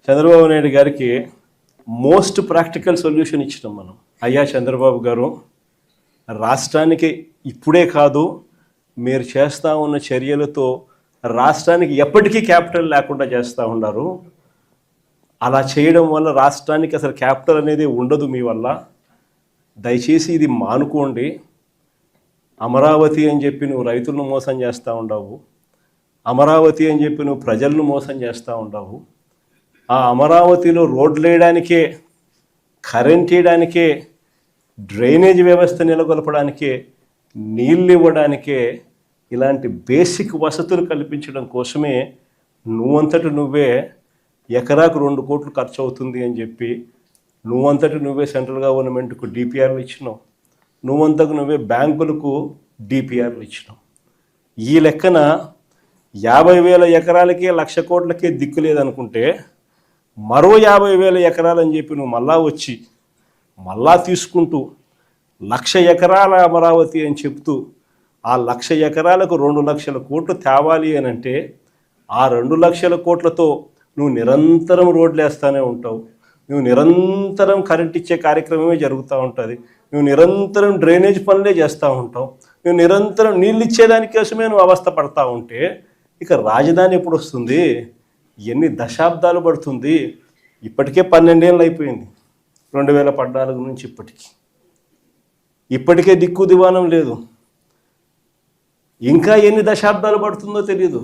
చంద్రబాబు నాయుడు గారికి most practical solution ఇచ్చినాం మనం. అయ్యా చంద్రబాబు గారు, రాష్ట్రానికి ఇప్పుడే కాదు, మీరు చేస్తూ ఉన్న చర్యలతో రాష్ట్రానికి ఎప్పటికీ క్యాపిటల్ లేకుండా చేస్తూ ఉన్నారు. అలా చేయడం వల్ల రాష్ట్రానికి అసలు క్యాపిటల్ అనేది ఉండదు మీ వల్ల. దయచేసి ఇది మానుకోండి. అమరావతి అని చెప్పి నువ్వు రైతులను మోసం చేస్తూ ఉండవు, అమరావతి అని చెప్పి నువ్వు ప్రజలను మోసం చేస్తూ ఉండవు. ఆ అమరావతిలో రోడ్లు వేయడానికే, కరెంట్ వేయడానికే, డ్రైనేజ్ వ్యవస్థ నెలకొల్పడానికే, నీళ్ళు ఇవ్వడానికే, ఇలాంటి బేసిక్ వసతులు కల్పించడం కోసమే నువ్వంతటి నువ్వే ఎకరాకు 2 కోట్లు ఖర్చు అవుతుంది అని చెప్పి నువ్వంతటి నువ్వే సెంట్రల్ గవర్నమెంట్కు డిపిఆర్లు ఇచ్చినావు, నువ్వంతకు నువ్వే బ్యాంకులకు డిపిఆర్లు ఇచ్చినావు. ఈ లెక్కన 50,000 ఎకరాలకే 1,00,000 కోట్లకే దిక్కు లేదనుకుంటే మరో 50,000 ఎకరాలని చెప్పి నువ్వు మళ్ళా వచ్చి మళ్ళా తీసుకుంటూ 1,00,000 ఎకరాల అమరావతి అని చెప్తూ ఆ 1,00,000 ఎకరాలకు 2,00,000 కోట్లు తేవాలి అని అంటే ఆ 2,00,000 కోట్లతో నువ్వు నిరంతరం రోడ్లు వేస్తూనే ఉంటావు, నువ్వు నిరంతరం కరెంట్ ఇచ్చే కార్యక్రమమే జరుగుతూ ఉంటుంది, నువ్వు నిరంతరం డ్రైనేజ్ పనులే చేస్తూ ఉంటావు, నువ్వు నిరంతరం నీళ్ళు ఇచ్చేదాని కోసమే నువ్వు అవస్థ పడతా ఉంటే ఇక రాజధాని ఎప్పుడు వస్తుంది? ఎన్ని దశాబ్దాలు పడుతుంది? ఇప్పటికే 12 ఏళ్ళు అయిపోయింది 2014 నుంచి ఇప్పటికే దిక్కు దివానం లేదు. ఇంకా ఎన్ని దశాబ్దాలు పడుతుందో తెలియదు.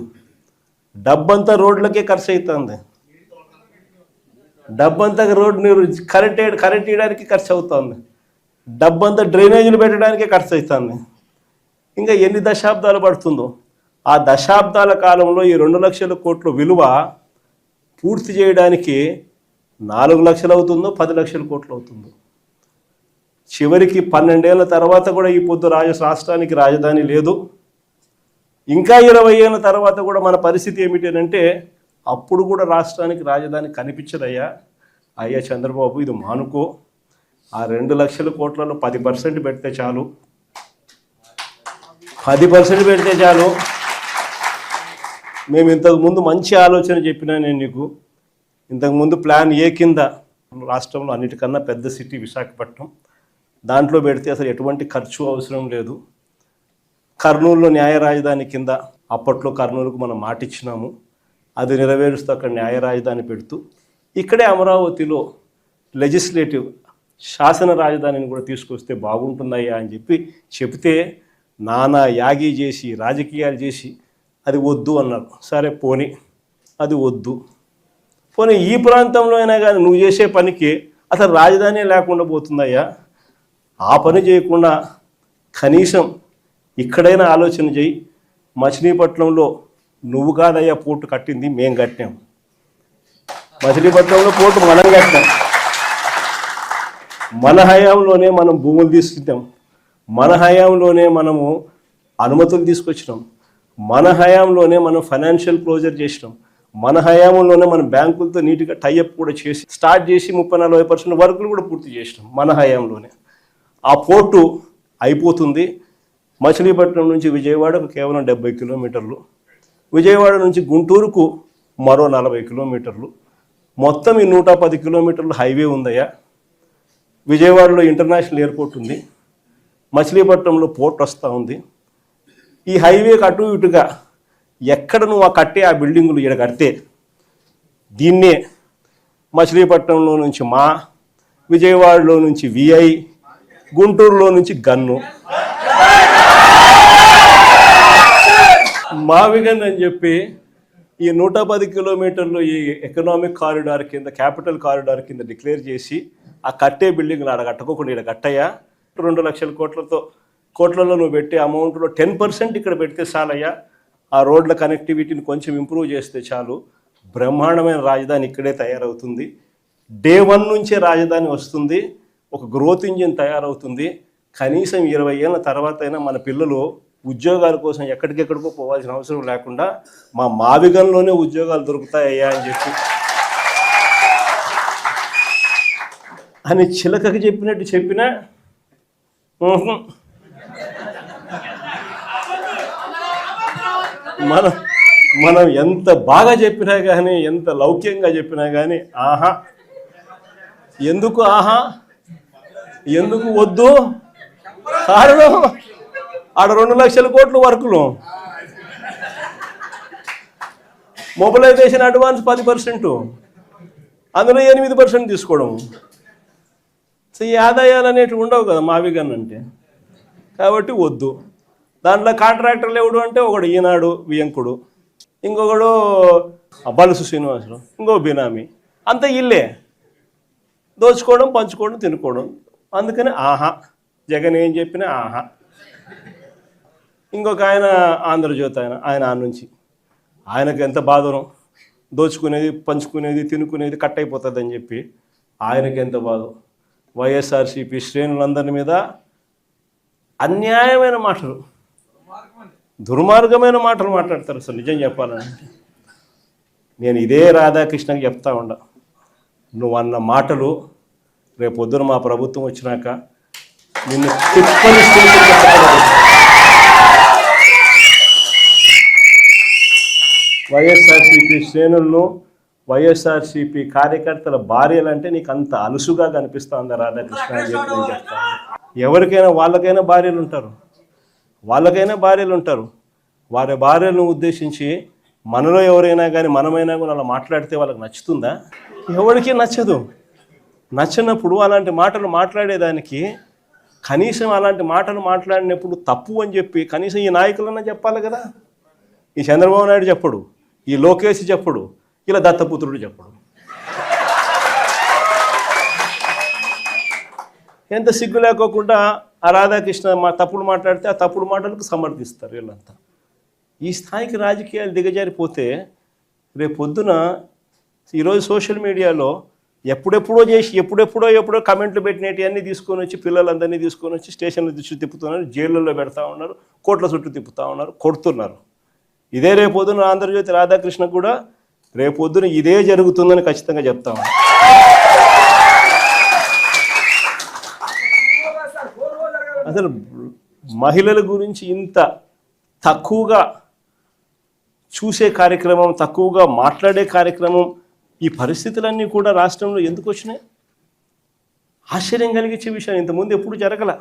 డబ్బంతా రోడ్లకే ఖర్చు అవుతుంది, డబ్బంతా కరెంట్ వేయడానికి ఖర్చు అవుతుంది, డబ్బంతా డ్రైనేజీలు పెట్టడానికే ఖర్చు అవుతుంది. ఇంకా ఎన్ని దశాబ్దాలు పడుతుందో. ఆ దశాబ్దాల కాలంలో ఈ 2,00,000 కోట్ల విలువ పూర్తి చేయడానికి 4 లక్షలు అవుతుందో 10 లక్షల కోట్లు అవుతుందో. చివరికి 12 ఏళ్ళ తర్వాత కూడా ఈ పొద్దు రాష్ట్రానికి రాజధాని లేదు. ఇంకా 20 ఏళ్ళ తర్వాత కూడా మన పరిస్థితి ఏమిటి అంటే అప్పుడు కూడా రాష్ట్రానికి రాజధాని కనిపించదయ్యా. అయ్యా చంద్రబాబు, ఇది మానుకో. ఆ 2 లక్షల కోట్లలో 10% పెడితే చాలు, 10% పెడితే చాలు. మేము ఇంతకుముందు మంచి ఆలోచన చెప్పినా నేను నీకు. ఇంతకుముందు ప్లాన్ ఏ కింద రాష్ట్రంలో అన్నిటికన్నా పెద్ద సిటీ విశాఖపట్నం, దాంట్లో పెడితే అసలు ఎటువంటి ఖర్చు అవసరం లేదు. కర్నూలులో న్యాయ రాజధాని కింద అప్పట్లో కర్నూలుకు మనం మాట ఇచ్చినాము, అది నెరవేరుస్తూ అక్కడ న్యాయ రాజధాని పెడుతూ ఇక్కడే అమరావతిలో లెజిస్లేటివ్ శాసన రాజధానిని కూడా తీసుకొస్తే బాగుంటుందయ్యా అని చెప్తే నానా యాగి చేసి రాజకీయాలు చేసి అది వద్దు అన్నారు. సరే పోనీ, అది వద్దు. పోనీ ఈ ప్రాంతంలో అయినా కానీ నువ్వు చేసే పనికి అసలు రాజధాని లేకుండా పోతుందయ్యా. ఆ పని చేయకుండా కనీసం ఇక్కడైనా ఆలోచన చేయి. మచిలీపట్నంలో నువ్వు కాదయ్యా పోర్టు కట్టింది, మేము కట్టాం. మచిలీపట్నంలో పోర్టు మనం కట్టాం. మన హయాంలోనే మనం భూములు తీసుకుంటాం, మన హయాంలోనే మనము అనుమతులు తీసుకొచ్చినాం, మన హయాంలోనే మనం ఫైనాన్షియల్ క్లోజర్ చేసినాం, మన హయాంలోనే మనం బ్యాంకులతో నీట్గా టైఅప్ కూడా చేసి స్టార్ట్ చేసి 30-40% వర్కులు కూడా పూర్తి చేసినాం మన హయాంలోనే. ఆ పోర్టు అయిపోతుంది. మచిలీపట్నం నుంచి విజయవాడకు కేవలం 70 కిలోమీటర్లు, విజయవాడ నుంచి గుంటూరుకు మరో 40 కిలోమీటర్లు, మొత్తం ఈ 110 కిలోమీటర్లు హైవే ఉందయ్యా. విజయవాడలో ఇంటర్నేషనల్ ఎయిర్పోర్ట్ ఉంది, మచిలీపట్నంలో పోర్ట్ వస్తూ ఉంది. ఈ హైవేకి అటు ఇటుగా ఎక్కడ నువ్వు ఆ బిల్డింగులు ఇక్కడ కడితే దీన్నే మచిలీపట్నంలో నుంచి మా, విజయవాడలో నుంచి విఐ, గుంటూరులో నుంచి గన్ను, మావిగన్ అని చెప్పి ఈ 110 కిలోమీటర్లు ఈ ఎకనామిక్ కారిడార్ కింద, క్యాపిటల్ కారిడార్ కింద డిక్లేర్ చేసి ఆ కట్టే బిల్డింగ్లు ఆడ కట్టుకోకుండా ఇక్కడ కట్టయ్యా. 2 లక్షల కోట్లలో నువ్వు పెట్టే అమౌంట్లో 10% ఇక్కడ పెడితే చాలయ్యా. ఆ రోడ్ల కనెక్టివిటీని కొంచెం ఇంప్రూవ్ చేస్తే చాలు, బ్రహ్మాండమైన రాజధాని ఇక్కడే తయారవుతుంది. డే 1 నుంచే రాజధాని వస్తుంది, ఒక గ్రోత్ ఇంజిన్ తయారవుతుంది. కనీసం 20 ఏళ్ళ తర్వాత అయినా మన పిల్లలు ఉద్యోగాల కోసం ఎక్కడికెక్కడికో పోవాల్సిన అవసరం లేకుండా మా మావిగంలోనే ఉద్యోగాలు దొరుకుతాయ్యా అని చిలకకి చెప్పినట్టు చెప్పినా మనం ఎంత బాగా చెప్పినా కానీ, ఎంత లౌక్యంగా చెప్పినా కానీ ఆహా, ఎందుకు ఆహా, ఎందుకు వద్దు, కారణం ఆడ 2 లక్షల కోట్లు వర్కులు, మొబిలైజేషన్ అడ్వాన్స్ 10%, అందులో 8% తీసుకోవడం. సో ఈ ఆదాయాలు అనేటివి ఉండవు కదా మావిగన్ అంటే, కాబట్టి వద్దు. దాంట్లో కాంట్రాక్టర్లు ఎవడు అంటే ఒకడు ఈనాడు వియంకుడు, ఇంకొకడు బలుసు శ్రీనివాసరావు, ఇంకో బినామీ, అంత ఇల్లే దోచుకోవడం, పంచుకోవడం, తినుకోవడం. అందుకని ఆహా, జగన్ ఏం చెప్పినా ఆహా. ఇంకొక ఆయన ఆంధ్రజ్యోతి ఆయన నుంచి ఆయనకు ఎంత బాధనో, దోచుకునేది, పంచుకునేది, తినుకునేది కట్ అయిపోతుందని చెప్పి ఆయనకి ఎంత బాధ. వైఎస్ఆర్సీపీ శ్రేణులందరి మీద అన్యాయమైన మాటలు, దుర్మార్గమైన మాటలు మాట్లాడతారు. అసలు నిజం చెప్పాలంటే నేను ఇదే రాధాకృష్ణకి చెప్తా ఉండ, నువ్వు అన్న మాటలు రేపొద్దున మా ప్రభుత్వం వచ్చినాక నిన్ను తిప్పని వైఎస్ఆర్సీపీ శ్రేణులను, వైఎస్ఆర్సీపీ కార్యకర్తల భార్యలంటే నీకు అంత అలుసుగా కనిపిస్తుందా రాధాకృష్ణ అని చెప్పి నేను చెప్తాను. ఎవరికైనా వాళ్ళకైనా భార్యలు ఉంటారు, వారి భార్యలను ఉద్దేశించి మనలో ఎవరైనా కానీ మనమైనా కూడా అలా మాట్లాడితే వాళ్ళకి నచ్చుతుందా? ఎవరికి నచ్చదు. నచ్చినప్పుడు అలాంటి మాటలు మాట్లాడేదానికి కనీసం అలాంటి మాటలు మాట్లాడినప్పుడు తప్పు అని చెప్పి కనీసం ఈ నాయకులన్నా చెప్పాలి కదా. ఈ చంద్రబాబు నాయుడు చెప్పడు, ఈ లోకేష్ చెప్పడు, ఇలా దత్తపుత్రుడు చెప్పడు. ఎంత సిగ్గు లేకోకుండా ఆ రాధాకృష్ణ తప్పుడు మాట్లాడితే ఆ తప్పుడు మాటలకు సమర్థిస్తారు వీళ్ళంతా. ఈ స్థాయికి రాజకీయాలు దిగజారిపోతే రేపు పొద్దున ఈరోజు సోషల్ మీడియాలో ఎప్పుడెప్పుడో కమెంట్లు పెట్టినవి అన్నీ తీసుకొని వచ్చి పిల్లలందరినీ తీసుకొని వచ్చి స్టేషన్ల చుట్టూ తిప్పుతున్నారు, జైళ్ళల్లో పెడతా ఉన్నారు, కోట్ల చుట్టూ తిప్పుతూ ఉన్నారు, కొడుతున్నారు. ఇదే రేపొద్దున ఆంధ్రజ్యోతి రాధాకృష్ణ కూడా రేపొద్దున ఇదే జరుగుతుందని ఖచ్చితంగా చెప్తాము. అసలు మహిళల గురించి ఇంత తక్కువగా చూసే కార్యక్రమం, తక్కువగా మాట్లాడే కార్యక్రమం, ఈ పరిస్థితులన్నీ కూడా రాష్ట్రంలో ఎందుకు వచ్చినాయి? ఆశ్చర్యం కలిగించే విషయం, ఇంతకుముందు ఎప్పుడు జరగల.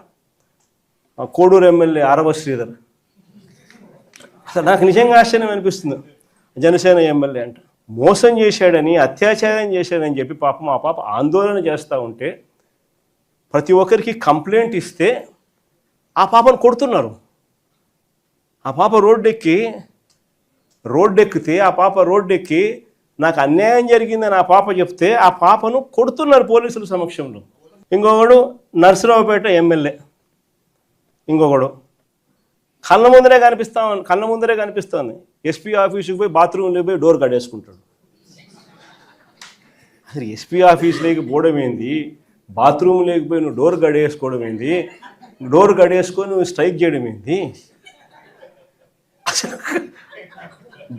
కోడూరు ఎమ్మెల్యే ఆరవ శ్రీధర్, అసలు నాకు నిజంగా ఆశ్చర్యం అనిపిస్తుంది. జనసేన ఎమ్మెల్యే అంట మోసం చేశాడని, అత్యాచారం చేశాడని చెప్పి పాపం ఆ పాప ఆందోళన చేస్తూ ఉంటే ప్రతి ఒక్కరికి కంప్లైంట్ ఇస్తే ఆ పాపను కొడుతున్నారు. ఆ పాప రోడ్డెక్కితే ఆ పాప రోడ్డెక్కి నాకు అన్యాయం జరిగిందని ఆ పాప చెప్తే ఆ పాపను కొడుతున్నారు పోలీసుల సమక్షంలో. ఇంకొకడు నర్సరావుపేట ఎమ్మెల్యే, ఇంకొకడు కళ్ళ ముందరే కనిపిస్తుంది ఎస్పీ ఆఫీసుకి పోయి బాత్రూంలోకి పోయి డోర్ కడేసుకుంటాడు. అసలు ఎస్పీ ఆఫీసులోకి పోవడం ఏంది, బాత్రూంలోకి పోయి నువ్వు డోర్ కడేసుకోవడం ఏంది, డోర్ కడేసుకొని నువ్వు స్ట్రైక్ చేయడం ఏంది?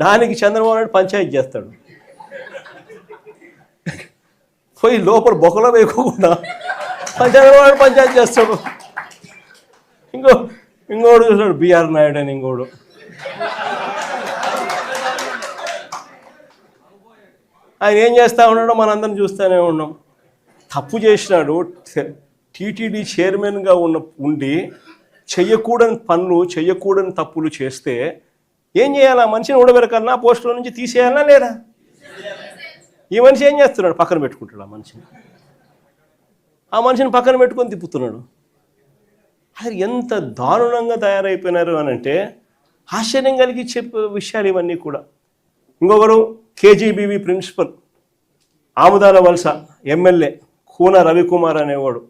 దానికి చంద్రబాబు నాయుడు పంచాయతీ చేస్తాడు. పోయి లోపల బొక్కలో వేయకుండా చంద్రబాబు నాయుడు పంచాయతీ చేస్తాడు. ఇంకోడు చూస్తాడు బిఆర్ నాయుడు అని, ఇంకోడు ఆయన ఏం చేస్తూ ఉన్నాడో మనందరం చూస్తూనే ఉన్నాం. తప్పు చేసినాడు, టీటీడీ చైర్మన్గా ఉండి చెయ్యకూడని పనులు, చెయ్యకూడని తప్పులు చేస్తే ఏం చేయాలా? మనిషిని ఊడబెరకాలన్నా, పోస్టుల నుంచి తీసేయాలన్నా లేదా? ఈ మనిషి ఏం చేస్తున్నాడు? పక్కన పెట్టుకుంటాడు ఆ మనిషిని పక్కన పెట్టుకొని తిప్పుతున్నాడు. అసలు ఎంత దారుణంగా తయారైపోయినారు అని అంటే ఆశ్చర్యం కలిగించే విషయాలు ఇవన్నీ కూడా. ఇంకొకరు కేజీబీవీ ప్రిన్సిపల్, ఆముదాల వలస ఎమ్మెల్యే కూన రవికుమార్ అనేవాడు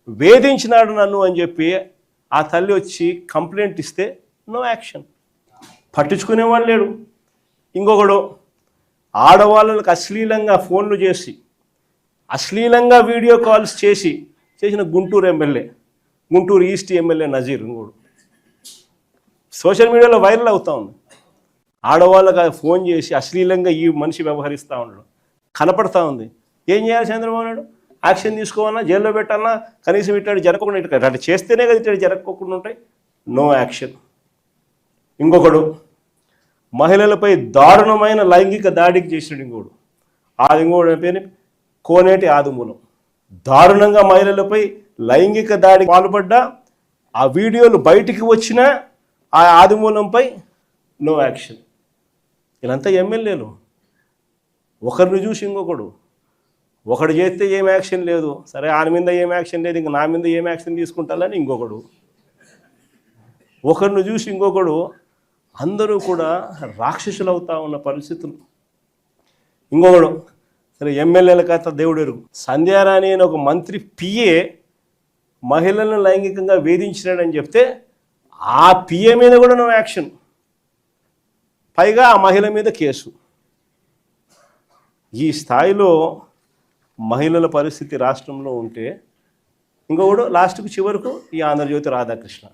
వేధించినాడు నన్ను అని చెప్పి ఆ తల్లి వచ్చి కంప్లైంట్ ఇస్తే నో యాక్షన్, పట్టించుకునేవాళ్ళు లేడు. ఇంకొకడు ఆడవాళ్ళకి అశ్లీలంగా ఫోన్లు చేసి, అశ్లీలంగా వీడియో కాల్స్ చేసిన Guntur MLA, Guntur east MLA Nazeer ఇంకోడు సోషల్ మీడియాలో వైరల్ అవుతూ ఉంది. ఆడవాళ్ళకి ఫోన్ చేసి అశ్లీలంగా ఈ మనిషి వ్యవహరిస్తూ ఉండడం కనపడతా ఉంది. ఏం చేయాలి చంద్రబాబు నాయుడు? యాక్షన్ తీసుకోవాలన్నా, జైల్లో పెట్టాలన్నా, కనీసం ఇట్లాంటి జరగకుండా అట్లా చేస్తేనే కదా ఇట్లాంటి జరగకుండా ఉంటాయి. No action. ఇంకొకడు మహిళలపై దారుణమైన లైంగిక దాడికి చేసినాడు ఇంకోడు. ఇంకోడు పేరు కోనేటి ఆదిమూలం. దారుణంగా మహిళలపై లైంగిక దాడికి పాల్పడ్డా ఆ వీడియోలు బయటికి వచ్చినా ఆ ఆదిమూలంపై నో యాక్షన్. వీళ్ళంతా ఎమ్మెల్యేలు. ఒకరిని చూసి ఇంకొకడు, ఒకడు చేస్తే ఏం యాక్షన్ లేదు, సరే ఆయన మీద ఏం యాక్షన్ లేదు, ఇంక నా మీద ఏం యాక్షన్ తీసుకుంటారని ఇంకొకడు, ఒకరిని చూసి ఇంకొకడు. అందరూ కూడా రాక్షసులు అవుతా ఉన్న పరిస్థితులు. ఇంకొకడు సరే ఎమ్మెల్యేల కథ దేవుడు ఎరుగు. సంధ్యారాణి అని ఒక మంత్రి పిఏ మహిళలను లైంగికంగా వేధించినాడని చెప్తే ఆ పిఏ మీద కూడా నో యాక్షన్, పైగా ఆ మహిళ మీద కేసు. ఈ స్థాయిలో మహిళల పరిస్థితి రాష్ట్రంలో ఉంటే ఇంకొకడు లాస్ట్కు చివరకు ఈ ఆంధ్రజ్యోతి రాధాకృష్ణ,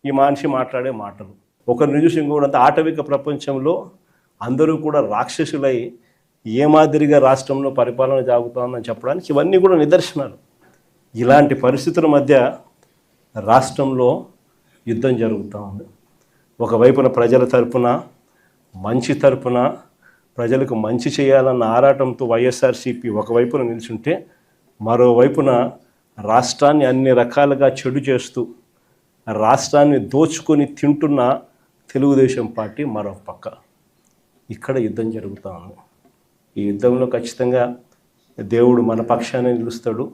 ఈ మనిషి మాట్లాడే మాటలు. ఒకరిని చూసి ఇంకొకడు. అంత ఆటవిక ప్రపంచంలో అందరూ కూడా రాక్షసులై ఏ మాదిరిగా రాష్ట్రంలో పరిపాలన సాగుతోందని చెప్పడానికి ఇవన్నీ కూడా నిదర్శనాలు. ఇలాంటి పరిస్థితుల మధ్య రాష్ట్రంలో యుద్ధం జరుగుతూ ఉంది. ఒకవైపున ప్రజల తరపున, మంచి తరపున, ప్రజలకు మంచి చేయాలన్న ఆరాటంతో వైఎస్ఆర్సీపీ ఒకవైపున నిల్చుంటే, మరోవైపున రాష్ట్రాన్ని అన్ని రకాలుగా చెడు చేస్తూ రాష్ట్రాన్ని దోచుకొని తింటున్న తెలుగుదేశం పార్టీ మరో పక్క. ఇక్కడ యుద్ధం జరుగుతూ ఉంది. ఈ యుద్ధంలో ఖచ్చితంగా దేవుడు మన పక్షాన్ని నిలుస్తాడు.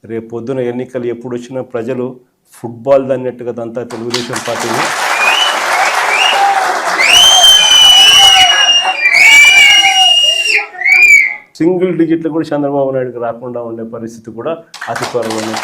రేపు పొద్దున ఎన్నికలు ఎప్పుడు వచ్చినా ప్రజలు ఫుట్బాల్ దన్నట్టుగా దంతా తెలుగుదేశం పార్టీని సింగిల్ డిజిట్లు కూడా చంద్రబాబు నాయుడుకి రాకుండా ఉండే పరిస్థితి కూడా అతి త్వరలోనే